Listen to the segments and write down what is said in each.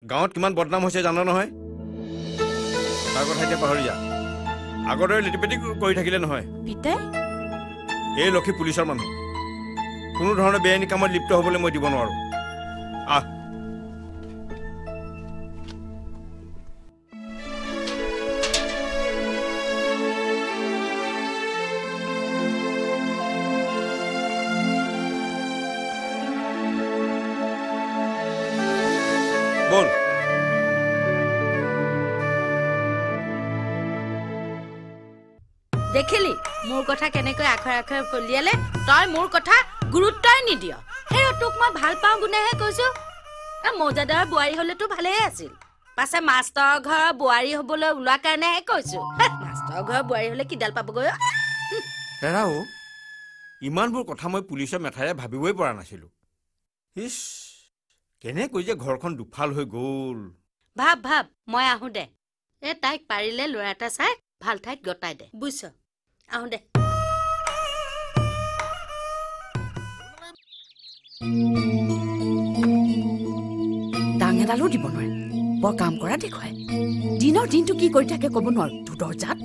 গাঁৱত কিমান বদনাম হৈছে জানো নহয় তাৰ কথা এতিয়া পাহৰি যা আগৰ দৰে লিটিপেটি কৰি থাকিলে নহয় পিতাই এই লক্ষী পুলিচৰ মানুহ কোনো ধৰণৰ বেআইনী কামত লিপ্ত হ'বলৈ মই দিব নোৱাৰো আহ বল দেখিলি মোৰ কথা কেনেকৈ আখৰ আখৰ ফলিয়ালে তই মোৰ কথা গুৰুত্বই নিদিয় সেই তোক মই ভাল পাওঁ গুণেহে কৈছো মৌজাদাৰ বোৱাৰী হলেতো ভালেই আছিল পাছে মাষ্টৰ ঘৰৰ বোৱাৰী হবলৈ ওলোৱা কাৰণেহে কৈছো মাষ্টৰ ঘৰৰ বোৱাৰী হলে কিডাল পাবগৈ হেৰাও ইমানবোৰ কথা মই পুলিচৰ মেথাৰে ভাবিবই পৰা নাছিলো ইছ কেনেকৈ যে ঘৰখন দুফাল হৈ গ'ল ভাব ভাব মই আহো দে তাইক পাৰিলে ল'ৰা এটা চাই ভাল ঠাইত গতাই দে বুজিছ আহো দে ডাঙেডালো দিব নোৱাৰে বৰ কাম কৰা দেখুৱাই দিনৰ দিনটো কি কৰি থাকে ক'ব নোৱাৰো তোৰ দৰজাত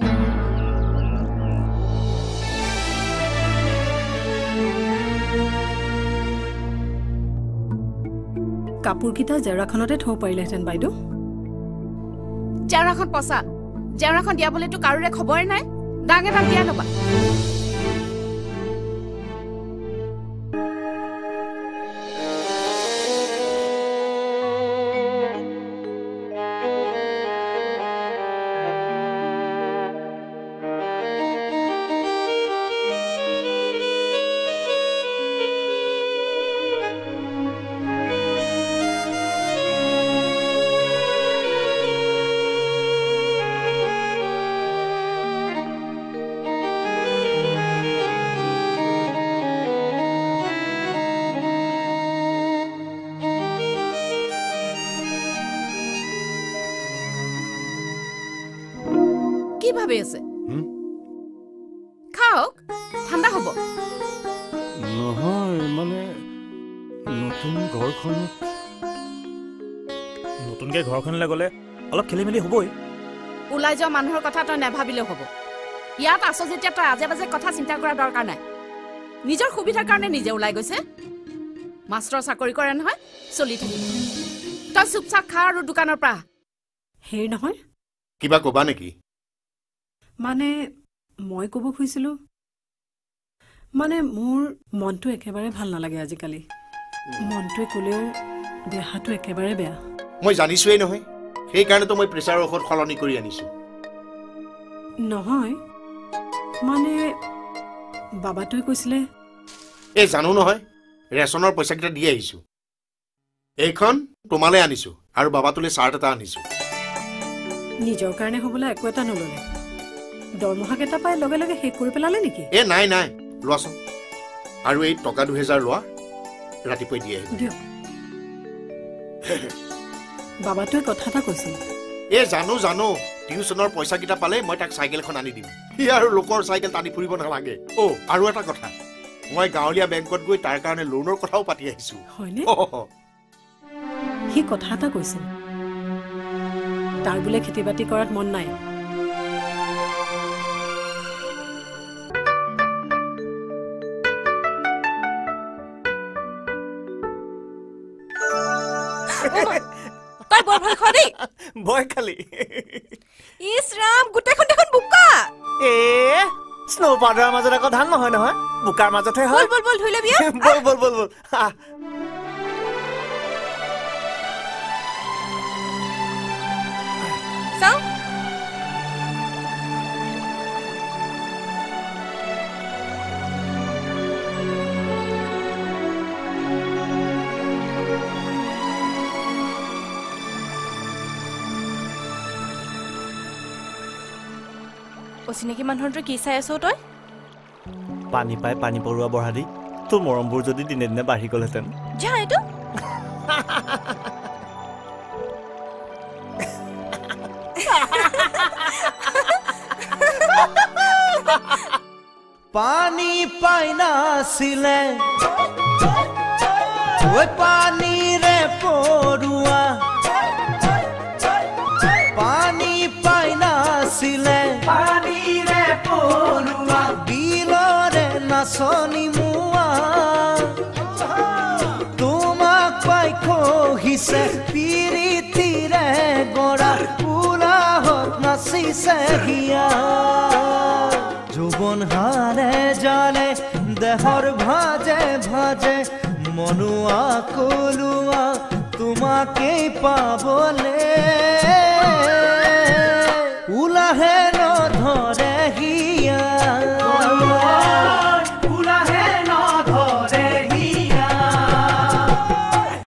কাপোৰকেইটা জেওৰাখনতে থব পাৰিলেহেঁতেন বাইদেউ জেওৰাখন পচা জেওৰাখন দিয়া বুলিতো কাৰোৰে খবৰে নাই ডাঙেডাল দিয়া ল'বা কি ভাবি আছে খাওক ঠাণ্ডা হ'ব নহয় মানে নতুন ঘৰখনত নতুনকৈ ঘৰখনলৈ গ'লে অলপ খেলি মেলি হ'বই ওলাই যোৱা মানুহৰ কথা তই নাভাবিলেও হ'ব ইয়াত আছ যেতিয়া তই আজে বাজে কথা চিন্তা কৰাৰ দৰকাৰ নাই নিজৰ সুবিধাৰ কাৰণে নিজে ওলাই গৈছে মাষ্টৰ চাকৰি কৰে নহয় চলি থাকিব তই চুপচাপ খা আৰু দোকানৰ পৰা হেৰি নহয় কিবা ক'বা নেকি মানে মই ক'ব খুজিছিলো মানে মোৰ মনটো একেবাৰে ভাল নালাগে আজিকালি মনটোৱে ক'লেও দেহাটো একেবাৰে বেয়া মই জানিছোৱেই নহয় সেইকাৰণেতো মই প্ৰেছাৰৰ ঔষধ সলনি কৰি আনিছো নহয় মানে বাবাটোৱে কৈছিলে এই জানো নহয় ৰেচনৰ পইচাকেইটা দি আহিছো এইখন তোমালৈ আনিছো আৰু বাবাটোলৈ চাৰ্ট এটা আনিছো নিজৰ কাৰণে হ'বলৈ একো এটা নল'লে দৰমহাকেইটা পাই লগে লগে শেষ কৰি পেলালে নেকি নাই নাই লোৱাচোন আৰু এই টকা 2000 লোৱা ৰাতিপুৱাই দি আহিব দিয়ক বাবাটোৱে কথা এটা কৈছিল জানো টিউচনৰ পইচাকেইটা পালে মই তাক চাইকেল এখন আনি দিম সি আৰু লোকৰ চাইকেল টানি ফুৰিব নালাগে আৰু এটা কথা মই গাঁৱলীয়া বেংকত গৈ তাৰ কাৰণে লোনৰ কথাও পাতি আহিছো হয়নে সি কথা এটা কৈছিল তাৰ বোলে খেতি বাতি কৰাত মন নাই তই বৰ ভয় খোৱা দেই ভয় খালি ইছ ৰাম গোটেইখন দেখোন বোকা স্নো পাউডাৰৰ মাজত আকৌ ধান নহয় নহয় বোকাৰ মাজতহে হয় বল ধুই ল'বি বল চাওঁ অচিনাকি মানুহৰ কি চাই আছ তই পানী পাই পানী পৰুৱা বঢ়া দি তোৰ মৰমবোৰ যদি দিনে দিনে বাঢ়ি গ'লহেঁতেন যা এইটো পানী পাই নাছিলে ওই পানীৰে পৰুৱা নাচিছে পিৰিতিৰে গৰা উলাহত নাচিছে হিয়া যৌৱন হাৰে জালে দেহৰ ভাজে ভাজে মনুৱা কলুৱা তোমাকেই পাবলে